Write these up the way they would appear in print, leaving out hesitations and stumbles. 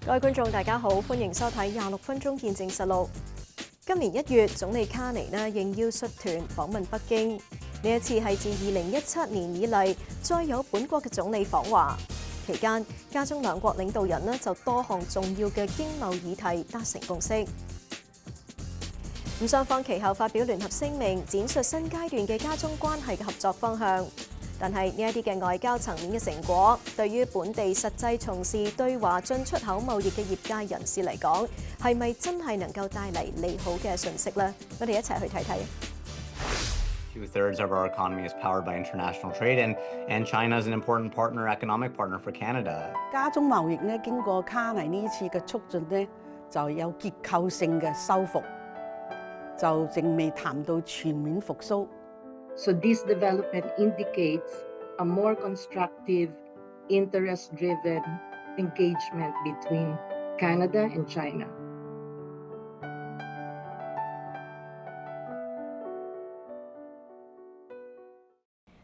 各位觀眾，大家好，歡迎收睇26分鐘見證實錄。今年1月，總理卡尼應邀率團訪問北京。呢一次係自2017年以嚟再有本國嘅總理訪華。期間，加中兩國領導人就多項重要嘅經貿議題達成共識。雙方其後發表聯合聲明，展述新階段嘅加中關係嘅合作方向。但係呢一啲嘅外交層面嘅成果，對於本地實際從事對華進出口貿易嘅業界人士嚟講，係咪真係能夠帶嚟利好嘅訊息呢？我哋一齊去睇睇。2/3 of our economy is powered by international trade, and China is an important partner, economic partner for Canada. 加中貿易咧，經過卡尼呢次嘅促進咧，就有結構性嘅修復，就仍未談到全面復甦。So this development indicates a more constructive, interest-driven engagement between Canada and China.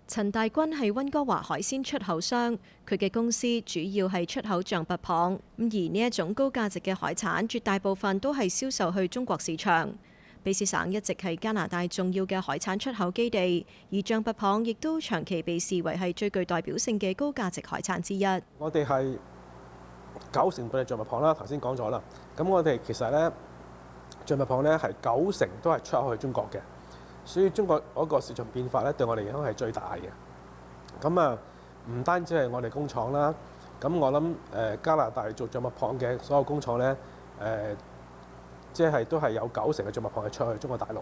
陳大軍係溫哥華海鮮出口商，佢嘅公司主要係出口象拔蚌，而呢一種高價值嘅海產，絕大部分都係銷售去中國市場。卑詩省一直係加拿大重要嘅海產出口基地，而象拔蚌亦都長期被視為係最具代表性嘅高價值海產之一。我哋係90%係象拔蚌啦，頭先講咗啦。咁我哋其實咧象拔蚌咧係90%都係出口去中國嘅，所以中國嗰個市場變化咧對我哋影響係最大嘅。咁啊，唔單止係我哋工廠啦，咁我諗加拿大做象拔蚌嘅所有工廠咧即係都係有90%嘅象拔蚌係出去中國大陸。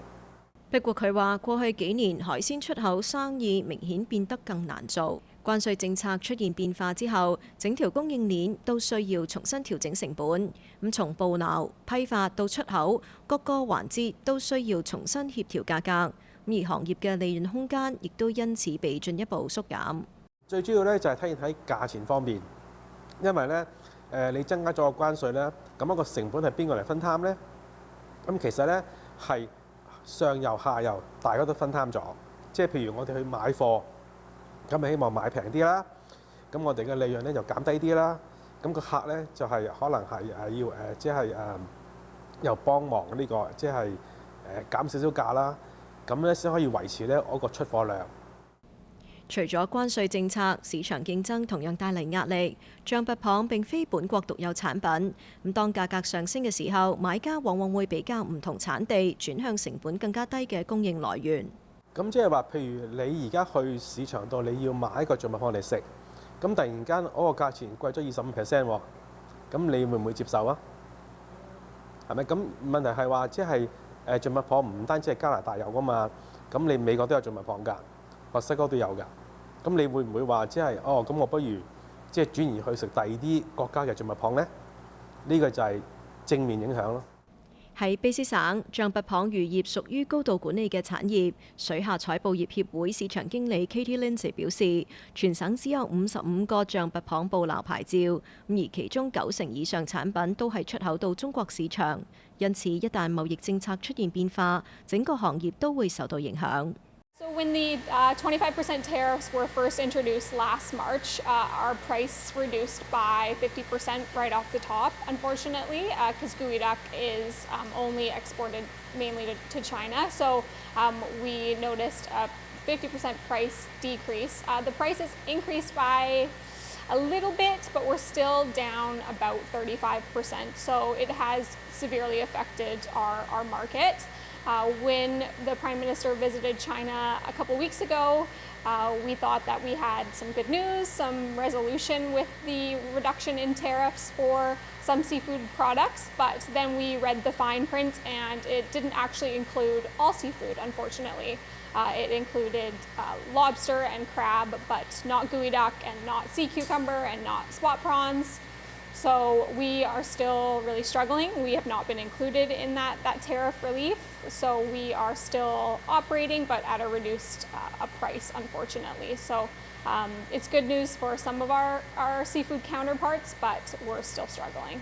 不過佢話，過去幾年海鮮出口生意明顯變得更難做，關稅政策出現變化之後，整條供應鏈都需要重新調整成本。咁從捕撈、批發到出口，各個環節都需要重新協調價格。而行業嘅利潤空間亦都因此被進一步縮減。最主要咧就係體現喺價錢方面，因為咧你增加咗個關稅咧，咁一個成本係邊個嚟分擔咧？咁其實咧係上游下游大家都分擔咗，即係譬如我哋去買貨，咁咪希望買平啲啦，咁我哋嘅利潤咧就減低啲啦，咁個客咧就係可能係要即係又幫忙呢個即係減少少價啦，咁咧先可以維持咧嗰個出貨量。除咗關稅政策，市場競爭同樣帶嚟壓力。象拔蚌並非本國獨有產品，咁當價格上升嘅時候，買家往往會比較唔同產地，轉向成本更加低嘅供應來源。咁即係話，譬如你而家去市場度，你要買一個象拔蚌嚟食，咁突然間嗰個價錢貴咗25%喎，咁你會唔會接受啊？係咪？咁問題係話，即係象拔蚌唔單止係加拿大有噶嘛，咁你美國都有象拔蚌㗎，墨西哥都有㗎。咁你會唔會話即係咁我不如即係轉移去食第二啲國家嘅象拔蚌呢？呢個就係正面影響咯。喺卑詩省，象拔蚌漁業屬於高度管理嘅產業。水下採捕業協會市場經理 Katie Lindsay 表示，全省只有55個象拔蚌捕撈牌照，而其中90%以上產品都係出口到中國市場。因此，一旦貿易政策出現變化，整個行業都會受到影響。So when the 25% tariffs were first introduced last March, our price reduced by 50% right off the top, unfortunately, because geoduck is only exported mainly to China. So we noticed a 50% price decrease. The prices increased by a little bit, but we're still down about 35%. So it has severely affected our market. When the Prime Minister visited China a couple weeks ago, we thought that we had some good news, some resolution with the reduction in tariffs for some seafood products, but then we read the fine print and it didn't actually include all seafood, unfortunately. It included lobster and crab, but not geoduck and not sea cucumber and not spot prawns. So we are still really struggling. We have not been included in that tariff relief. So we are still operating, but at a reduced a price, unfortunately. So it's good news for some of our seafood counterparts, but we're still struggling.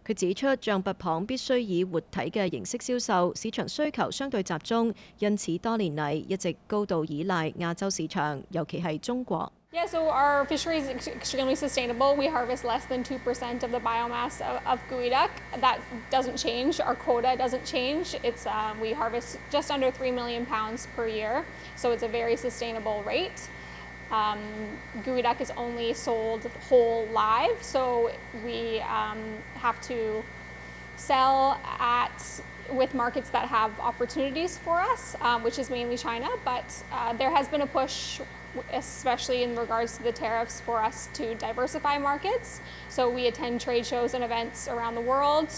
佢指出，象拔蚌必須以活體嘅形式銷售，市場需求相對集中，因此多年嚟一直高度依賴亞洲市場，尤其係中國。Yeah, so our fishery is extremely sustainable. We harvest less than 2% of the biomass of geoduck. That doesn't change. Our quota doesn't change. We harvest just under 3 million pounds per year, so it's a very sustainable rate. Geoduck is only sold whole live, so we have to sell with markets that have opportunities for us, which is mainly China, but there has been a push, especially in regards to the tariffs, for us to diversify markets. So we attend trade shows and events around the world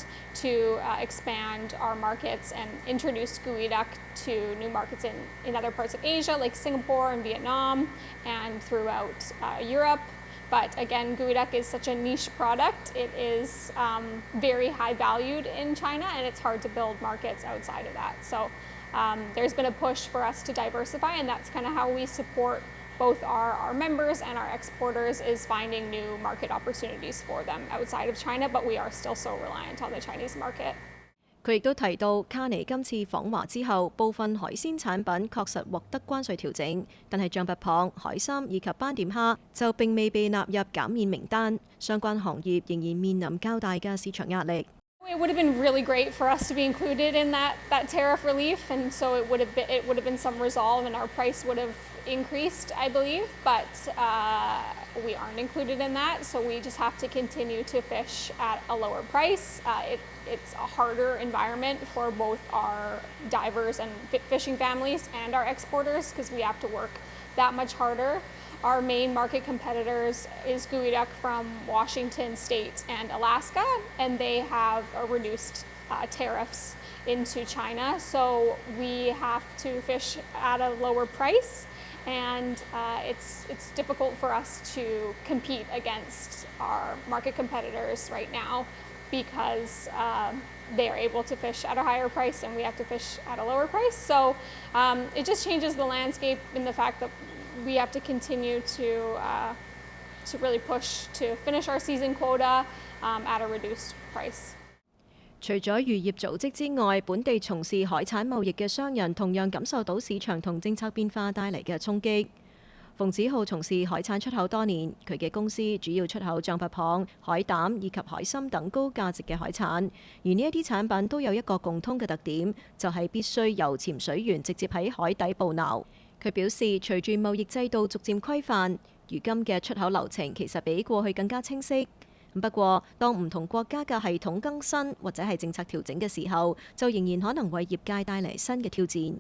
to expand our markets and introduce geoduck to new markets in other parts of Asia, like Singapore and Vietnam, and throughout Europe. But again, geoduck is such a niche product. It is very high valued in China, and it's hard to build markets outside of that. So there's been a push for us to diversify, and that's kind of how we support both our members and our exporters, is finding new market opportunities for them outside of China, but we are still so reliant on the Chinese market. 佢亦都提到，卡尼今次訪華之後，部分海鮮產品確實獲得關稅調整，但係象拔蚌、海參以及斑點蝦就並未被納入減免名單，相關行業仍然面臨較大嘅市場壓力。It would have been really great for us to be included in that tariff relief, and so it would have been some resolve, and our price would have increased, I believe. But we aren't included in that, so we just have to continue to fish at a lower price. It's a harder environment for both our divers and fishing families and our exporters, because we have to work that much harder. Our main market competitors is geoduck from Washington State and Alaska, and they have reduced tariffs into China. So we have to fish at a lower price, and it's difficult for us to compete against our market competitors right now, because they are able to fish at a higher price and we have to fish at a lower price. So it just changes the landscape in the fact that we have to continue to really push to finish our season quota at a reduced price. 除咗漁業組織之外，本地從事海產貿易嘅商人同樣感受到市場同政策變化帶嚟嘅衝擊。馮子浩從事海產出口多年，佢嘅公司主要出口象拔蚌、海膽以及海參等高價值嘅海產，而呢一啲產品都有一個共通嘅特點，就係必須由潛水員直接喺海底捕撈。佢表示，隨住貿易制度逐漸規範，如今嘅出口流程其實比過去更加清晰。不過，當唔同國家嘅系統更新或者係政策調整嘅時候，就仍然可能為業界帶嚟新嘅挑戰。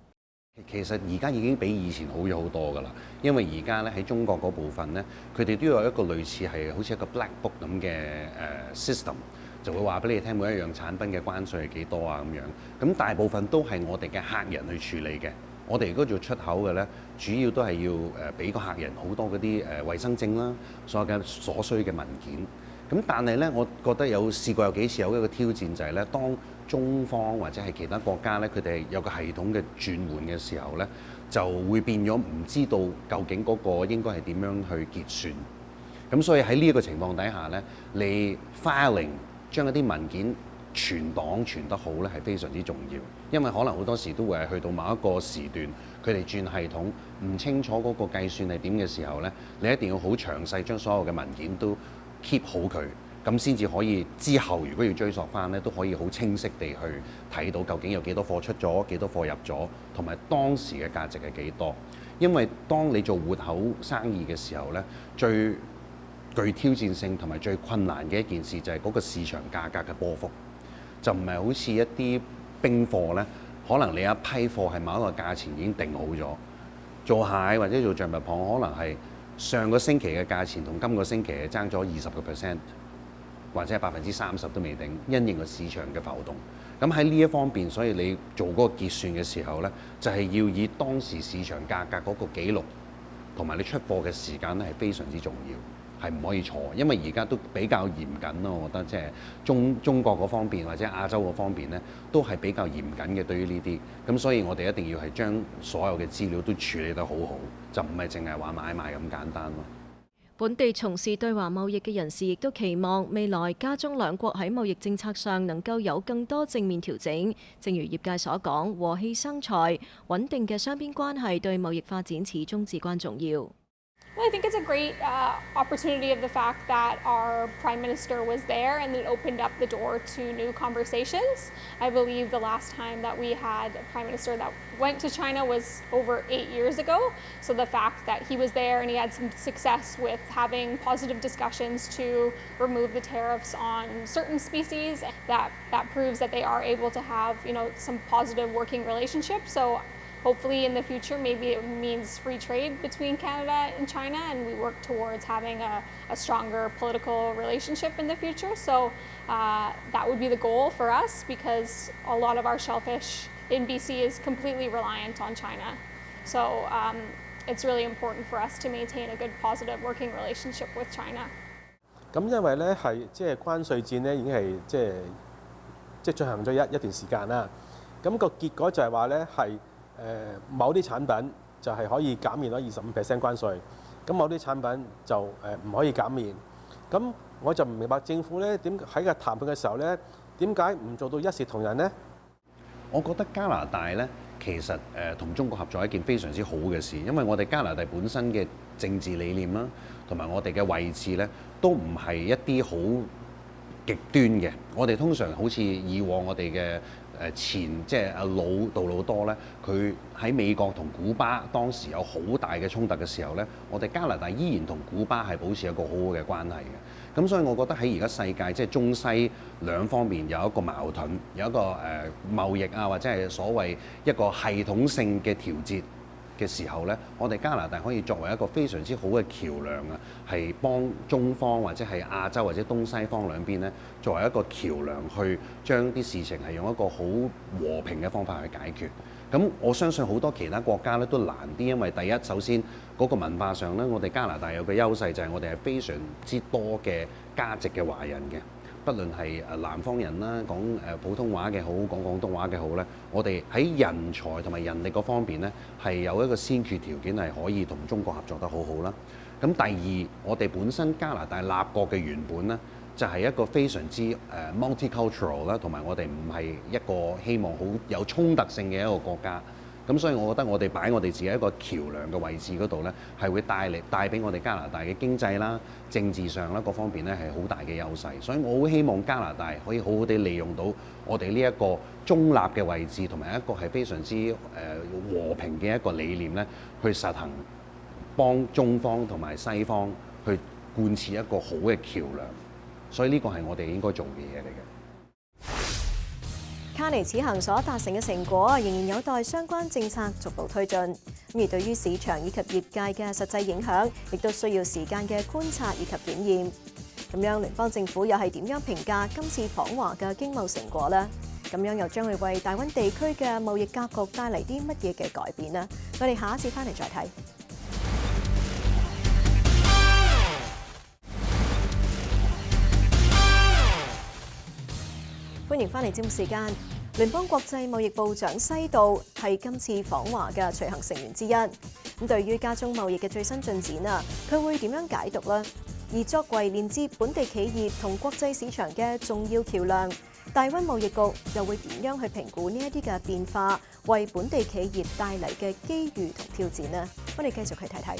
其實而家已經比以前好咗好多㗎啦，因為而家咧喺中國嗰部分咧，佢哋都有一個類似係好似一個 black book 咁嘅system， 就會話俾你聽每一樣產品嘅關稅係幾多啊咁樣。咁大部分都係我哋嘅客人去處理嘅。我哋如果做出口嘅咧，主要都係要俾個客人好多嗰啲衛生證啦，所有嘅所需嘅文件。咁但係咧，我覺得試過有幾次有一個挑戰就係咧，當中方或者係其他國家咧，佢哋有個系統嘅轉換嘅時候咧，就會變咗唔知道究竟嗰個應該係點樣去結算。咁所以喺呢一個情況底下咧，你 filing 將一啲文件存檔存得好咧係非常之重要，因為可能好多時都會係去到某一個時段，佢哋轉系統唔清楚嗰個計算係點嘅時候咧，你一定要好詳細將所有嘅文件都 keep 好佢，咁先至可以之後如果要追溯翻咧，都可以好清晰地去睇到究竟有幾多貨出咗，幾多貨入咗，同埋當時嘅價值係幾多。因為當你做活口生意嘅時候咧，最具挑戰性同埋最困難嘅一件事就係嗰個市場價格嘅波幅，就唔係好似一啲冰貨咧，可能你一批貨係某一個價錢已經定好咗，做蟹或者做象拔蚌可能係 上個星期嘅價錢同今個星期係爭咗20%，或者係30%都未定，因應個市場嘅浮動。咁喺呢一方面，所以你做嗰個結算嘅時候咧，就係要以當時市場價格嗰個記錄同埋你出貨嘅時間咧係非常之重要，係唔可以錯。因為而家都比較嚴謹咯，我覺得即係中國嗰方面或者亞洲嗰方面咧，都係比較嚴謹嘅對於呢啲。咁所以我哋一定要係將所有嘅資料都處理得好好，就唔係淨係話買賣咁簡單咯。本地從事對華貿易嘅人士亦都期望未來加中兩國喺貿易政策上能夠有更多正面調整。正如業界所講，和氣生財，穩定嘅雙邊關係對貿易發展始終至關重要。Well, I think it's a great opportunity of the fact that our Prime Minister was there and it opened up the door to new conversations. I believe the last time that we had a Prime Minister that went to China was over 8 years ago. So the fact that he was there and he had some success with having positive discussions to remove the tariffs on certain species, that proves that they are able to have, some positive working relationships. So hopefully in the future, maybe it means free trade between Canada and China, and we work towards having a stronger political relationship in the future. So that would be the goal for us, because a lot of our shellfish in BC is completely reliant on China. So it's really important for us to maintain a good positive working relationship with China. 咁因為咧係關稅戰咧已經係進行咗一段時間啦。咁個結果就係話咧係某啲產品就係可以減免咗25% 關稅，咁某啲產品就唔可以減免。咁我就唔明白政府咧點喺個談判嘅時候咧點解唔做到一視同仁呢？我覺得加拿大咧其實同中國合作係一件非常之好嘅事，因為我哋加拿大本身嘅政治理念啦，同埋我哋嘅位置咧都唔係一啲好極端嘅。我哋通常好似以往我哋嘅前杜魯多咧，佢喺美國同古巴當時有好大嘅衝突嘅時候咧，我哋加拿大依然同古巴係保持一個好好嘅關係嘅。咁所以我覺得喺而家世界中西兩方面有一個矛盾，有一個貿易啊或者係所謂一個系統性嘅調節嘅時候咧，我哋加拿大可以作為一個非常之好嘅橋梁啊，係幫中方或者係亞洲或者東西方兩邊咧，作為一個橋梁去將啲事情係用一個好和平嘅方法去解決。咁我相信好多其他國家咧都難啲，因為第一首先嗰個文化上咧，我哋加拿大有個優勢就係我哋係非常之多嘅加籍嘅華人嘅。不論係南方人啦，講普通話嘅好，講廣東話嘅好咧，我哋喺人才同埋人力嗰方面咧，係有一個先決條件係可以同中國合作得好好啦。咁第二，我哋本身加拿大立國嘅原本咧，就係一個非常之multicultural 啦，同埋我哋唔係一個希望好有衝突性嘅一個國家。咁所以我覺得我哋擺我哋自己一個橋梁嘅位置嗰度咧，係會帶俾我哋加拿大嘅經濟啦、政治上啦各方面咧係好大嘅優勢。所以我好希望加拿大可以好好地利用到我哋呢一個中立嘅位置，同埋一個係非常之和平嘅一個理念咧，去實行幫中方同埋西方去貫徹一個好嘅橋梁。所以呢個係我哋應該做嘅嘢嚟嘅。卡尼此行所達成嘅成果仍然有待相關政策逐步推進，而對於市場以及業界嘅實際影響，亦都需要時間嘅觀察以及檢驗。咁樣聯邦政府又係點樣評價今次訪華嘅經貿成果呢？咁樣又將會為大灣地區嘅貿易格局帶嚟啲乜嘢嘅改變呢？我哋下一次翻嚟再睇。歡迎翻嚟節目時間。聯邦國際貿易部長西渡係今次訪華嘅隨行成員之一。咁對於加中貿易嘅最新進展啊，佢會點樣解讀呢？而作為連接本地企業同國際市場嘅重要橋梁，大灣貿易局又會點樣去評估呢一啲嘅變化，為本地企業帶嚟嘅機遇同挑戰呢？我哋繼續去睇睇。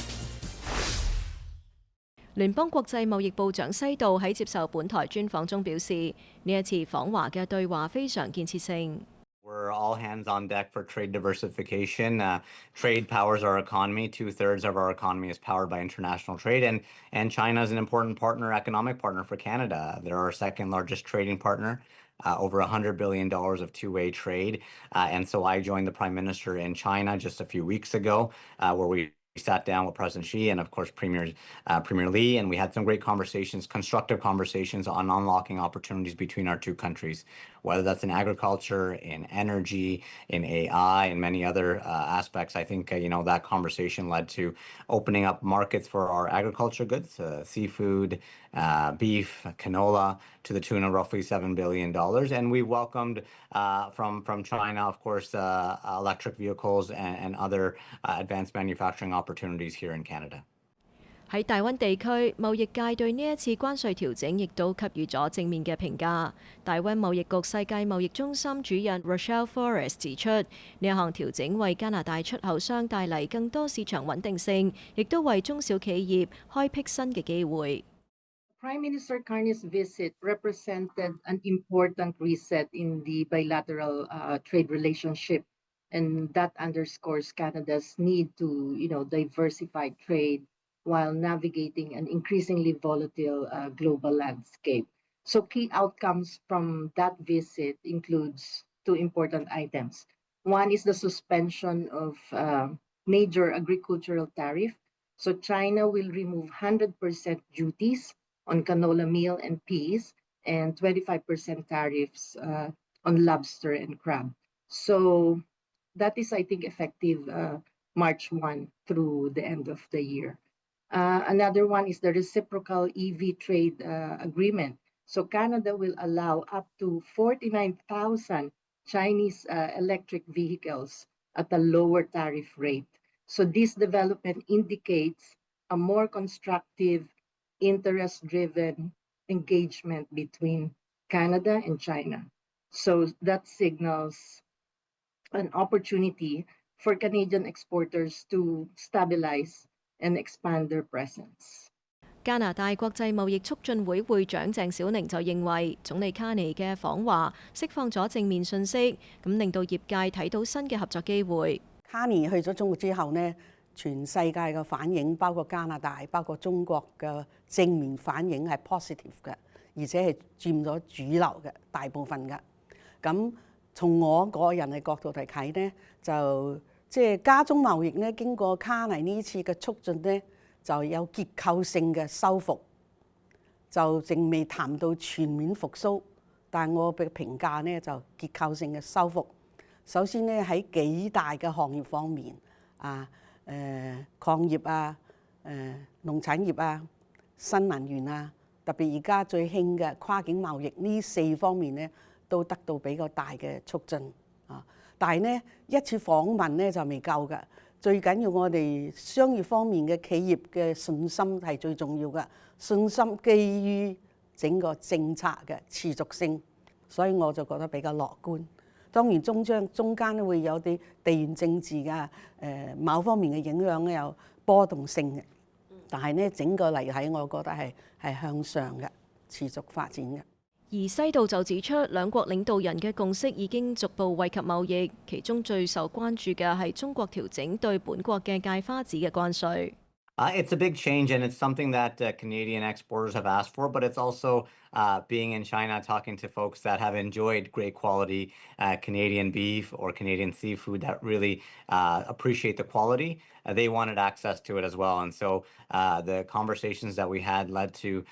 聯邦國際貿易部長西渡喺接受本台專訪中表示，呢一次訪華嘅對話非常建設性。We're all hands on deck for trade diversification. Trade powers our economy. 2/3 of our economy is powered by international trade, and China is an important partner, economic partner for Canada. They're our second largest trading partner. Over $100 billion of two-way trade. And so I joined the Prime Minister in China just a few weeks ago, where we sat down with President Xi and, of course, Premier Li, and we had some great conversations, constructive conversations on unlocking opportunities between our two countries, whether that's in agriculture, in energy, in AI, and many other aspects. I think, that conversation led to opening up markets for our agriculture goods, seafood, beef, canola, to the tune of roughly $7 billion. And we welcomed from China, of course, electric vehicles and other advanced manufacturing opportunities here in Canada. 喺大灣地區，貿易界對呢一次關稅調整亦都給予咗正面嘅評價。大灣貿易局世界貿易中心主任 Rochelle Forrest 指出，呢一項調整為加拿大出口商帶嚟更多市場穩定性，亦都為中小企業開闢新嘅機會。Prime Minister Carney's visit represented an important reset in the bilateral trade relationship, and that underscores Canada's need to, diversify trade while navigating an increasingly volatile global landscape. So key outcomes from that visit includes two important items. One is the suspension of major agricultural tariff. So China will remove 100% duties on canola meal and peas and 25% tariffs on lobster and crab. So that is, I think, effective March 1 through the end of the year. Another one is the reciprocal EV trade agreement. So Canada will allow up to 49,000 Chinese electric vehicles at a lower tariff rate. So this development indicates a more constructive, interest-driven engagement between Canada and China. So that signals an opportunity for Canadian exporters to stabilize and expand their presence. 加拿大國際貿易促進會會長鄭小寧就認為，總理卡尼嘅訪華釋放咗正面訊息，咁令到業界睇到新嘅合作機會。卡尼去咗中國之後呢，全世界嘅反應，包括加拿大、包括中國嘅正面反應係 positive 嘅，而且係佔咗主流嘅大部分嘅。咁從我個人嘅角度嚟睇呢，就即係加中貿易呢，經過卡尼呢次嘅促進呢，就有結構性嘅修復，就淨未談到全面復甦，但係我嘅評價呢，就結構性嘅修復。首先呢，喺幾大嘅行業方面礦業啊、農產業啊、新能源啊，特別而家最興嘅跨境貿易呢4方面呢，都得到比較大嘅促進啊。但係呢，一次訪問呢就未夠嘅，最緊要我哋商業方面嘅企業嘅信心係最重要嘅，信心基於整個政策嘅持續性，所以我就覺得比較樂觀。當然中間咧會有啲地緣政治嘅某方面嘅影響咧有波動性嘅，但係呢，整個嚟睇，我覺得係向上嘅，持續發展嘅。而西道就指出，兩國領導人嘅共識已經逐步惠及貿易，其中最受關注嘅係中國調整對本國嘅芥花籽嘅關稅。It's a big change, and it's something that Canadian exporters have asked for, but it's also being in China, talking to folks that have enjoyed great quality Canadian beef or Canadian seafood that really appreciate the quality. They wanted access to it as well. And so the conversations that we had led to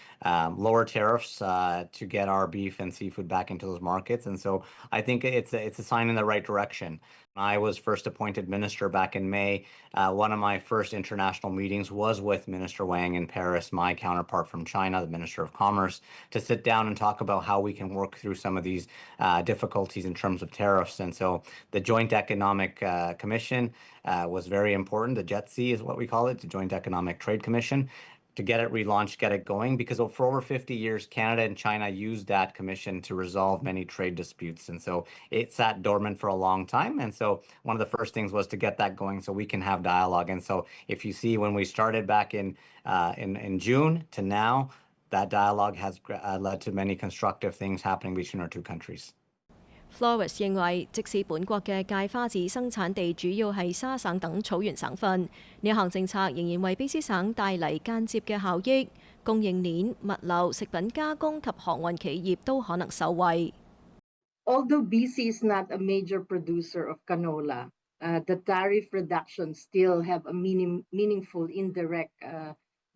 lower tariffs to get our beef and seafood back into those markets. And so I think it's a sign in the right direction. I was first appointed minister back in May. One of my first international meetings was with Minister Wang in Paris, my counterpart from China, the Minister of Commerce, to sit down and talk about how we can work through some of these difficulties in terms of tariffs. And so the Joint Economic Commission was very important. The JETC is what we call it, the Joint Economic Trade Commission, to get it relaunched, get it going, because for over 50 years, Canada and China used that commission to resolve many trade disputes. And so it sat dormant for a long time. And so one of the first things was to get that going so we can have dialogue. And so if you see when we started back in June to now, that dialogue has led to many constructive things happening between our two countries. Flores 認為，即使本國嘅芥花籽生產地主要係沙省等草原省份，呢一項政策仍然為卑詩省帶嚟間接嘅效益，供應鏈、物流、食品加工及航運企業都可能受惠。Although BC is not a major producer of canola, the tariff reductions still have a meaningful indirect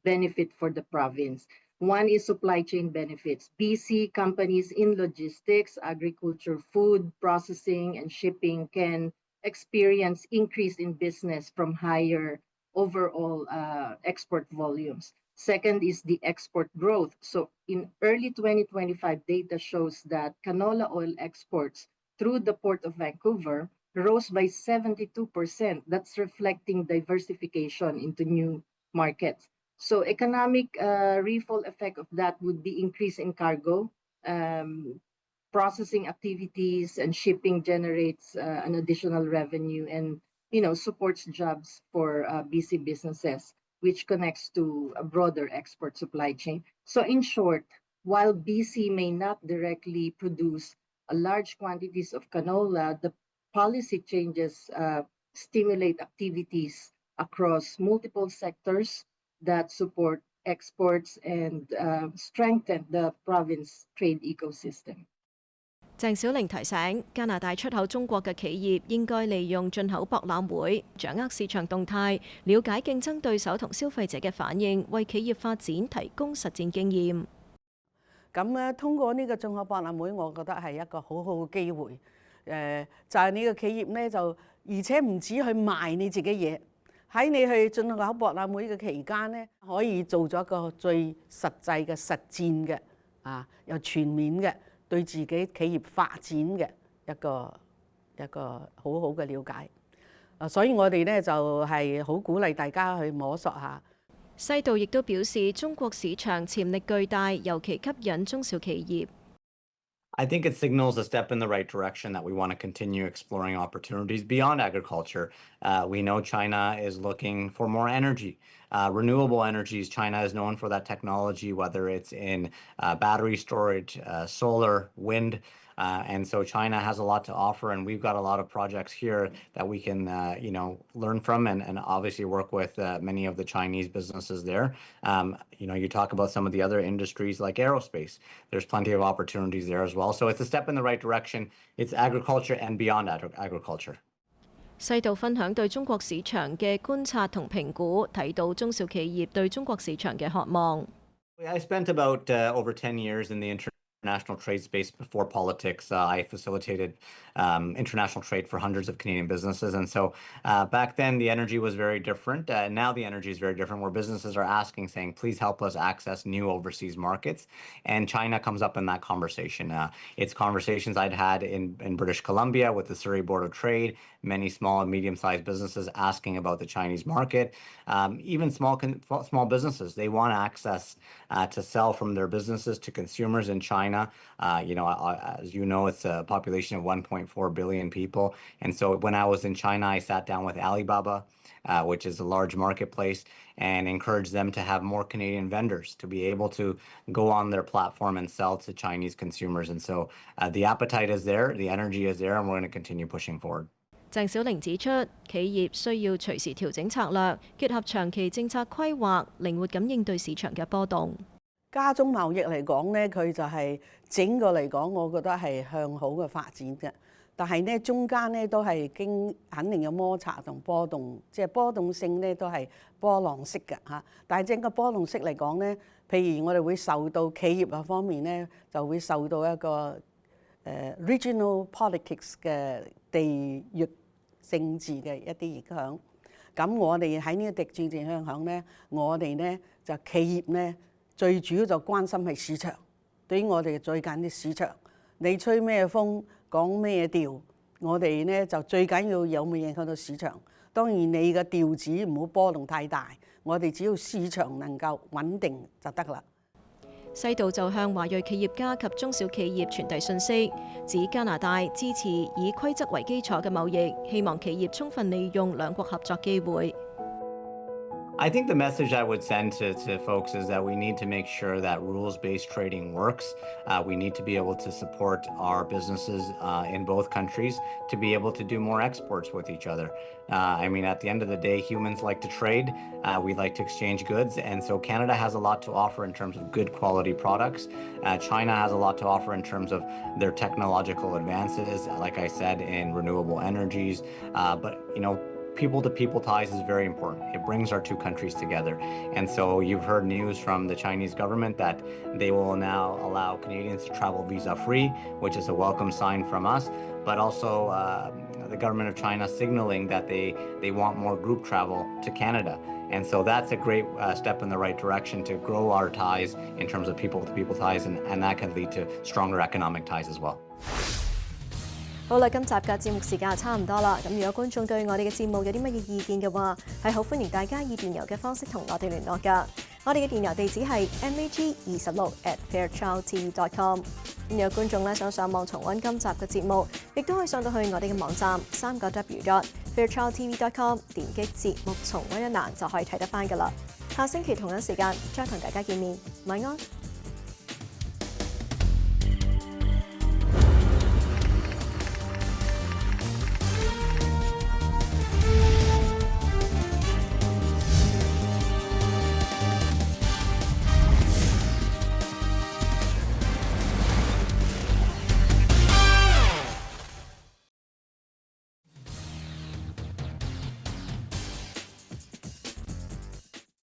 benefit for the province. One is supply chain benefits. BC companies in logistics, agriculture, food processing, and shipping can experience increase in business from higher overall export volumes. Second is the export growth. So in early 2025, data shows that canola oil exports through the Port of Vancouver rose by 72%. That's reflecting diversification into new markets. So economic ripple effect of that would be increase in cargo, processing activities, and shipping generates an additional revenue and supports jobs for BC businesses, which connects to a broader export supply chain. So in short, while BC may not directly produce large quantities of canola, the policy changes stimulate activities across multiple sectors that support exports and strengthen the province trade ecosystem. 鄭小玲提醒，加拿大出口中國嘅企業應該利用進口博覽會，掌握市場動態，了解競爭對手同消費者嘅反應，為企業發展提供實戰經驗。咁咧，通過呢個進口博覽會，我覺得係一個好好嘅機會。就係你個企業咧，就而且唔止去賣你自己嘢，喺你去進口博覽會嘅期間咧，可以做咗一個最實際嘅實戰嘅又全面嘅對自己企業發展嘅一個好好嘅了解。所以我哋咧就係好鼓勵大家去摸索下。西道亦都表示，中國市場潛力巨大，尤其吸引中小企業。I think it signals a step in the right direction that we want to continue exploring opportunities beyond agriculture. We know China is looking for more energy. Renewable energies, China is known for that technology, whether it's in battery storage, solar, wind. And so China has a lot to offer, and we've got a lot of projects here that we can, learn from and obviously work with many of the Chinese businesses there. You talk about some of the other industries like aerospace. There's plenty of opportunities there as well. So it's a step in the right direction. It's agriculture and beyond agriculture. 西道分享對中國市場嘅觀察同評估，睇到中小企業對中國市場嘅渴望。I spent about over 10 years in the international trade space before politics. I facilitated international trade for hundreds of Canadian businesses. And so back then, the energy was very different. Now the energy is very different, where businesses are asking, saying, please help us access new overseas markets. And China comes up in that conversation. It's conversations I'd had in British Columbia with the Surrey Board of Trade, many small and medium-sized businesses asking about the Chinese market. Even small businesses, they want access to sell from their businesses to consumers in China. As you know, it's a population of 1.4 billion people. And so when I was in China, I sat down with Alibaba, which is a large marketplace, and encouraged them to have more Canadian vendors to be able to go on their platform and sell to Chinese consumers. And so the appetite is there, the energy is there, and we're going to continue pushing forward. 鄭小玲指出，企業需要隨時調整策略，結合長期政策規劃，靈活咁應對市場嘅波動。加中貿易嚟講咧，佢就係整個嚟講，我覺得係向好嘅發展嘅。但係咧，中間咧都係肯定有摩擦同波動，即係波動性咧都係波浪式嘅嚇。但係整個波動式嚟講咧，譬如我哋會受到企業方面咧，就會受到一個regional politics 嘅地域政治嘅一啲影響。咁我哋喺呢個地政治影響咧，我哋咧就企業咧最主要就關心係市場。對於我哋最緊啲市場，你吹咩風講咩調，我哋咧就最緊要有冇影響到市場。當然你嘅調子唔好波動太大，我哋只要市場能夠穩定就得啦。西道就向華裔企業家及中小企業傳遞信息，指加拿大支持以規則為基礎嘅貿易，希望企業充分利用兩國合作機會。I think the message I would send to folks is that we need to make sure that rules-based trading works. We need to be able to support our businesses in both countries to be able to do more exports with each other. At the end of the day, humans like to trade. We like to exchange goods. And so Canada has a lot to offer in terms of good quality products. China has a lot to offer in terms of their technological advances, like I said, in renewable energies. But people-to-people ties is very important. It brings our two countries together. And so you've heard news from the Chinese government that they will now allow Canadians to travel visa-free, which is a welcome sign from us, but also the government of China signaling that they want more group travel to Canada. And so that's a great step in the right direction to grow our ties in terms of people-to-people ties, and that can lead to stronger economic ties as well. 好啦，今集嘅節目時間差唔多啦。咁如果觀眾對我哋嘅節目有啲乜嘢意見嘅話，係好歡迎大家以電郵嘅方式同我哋聯絡㗎。我哋嘅電郵地址係 mag26@fairchildtv.com。咁有觀眾咧想上網重溫今集嘅節目，亦都可以上到去我哋嘅網站3w.fairchildtv.com， 點擊節目重溫一欄就可以睇得返㗎啦。下星期同一時間再同大家見面，晚安。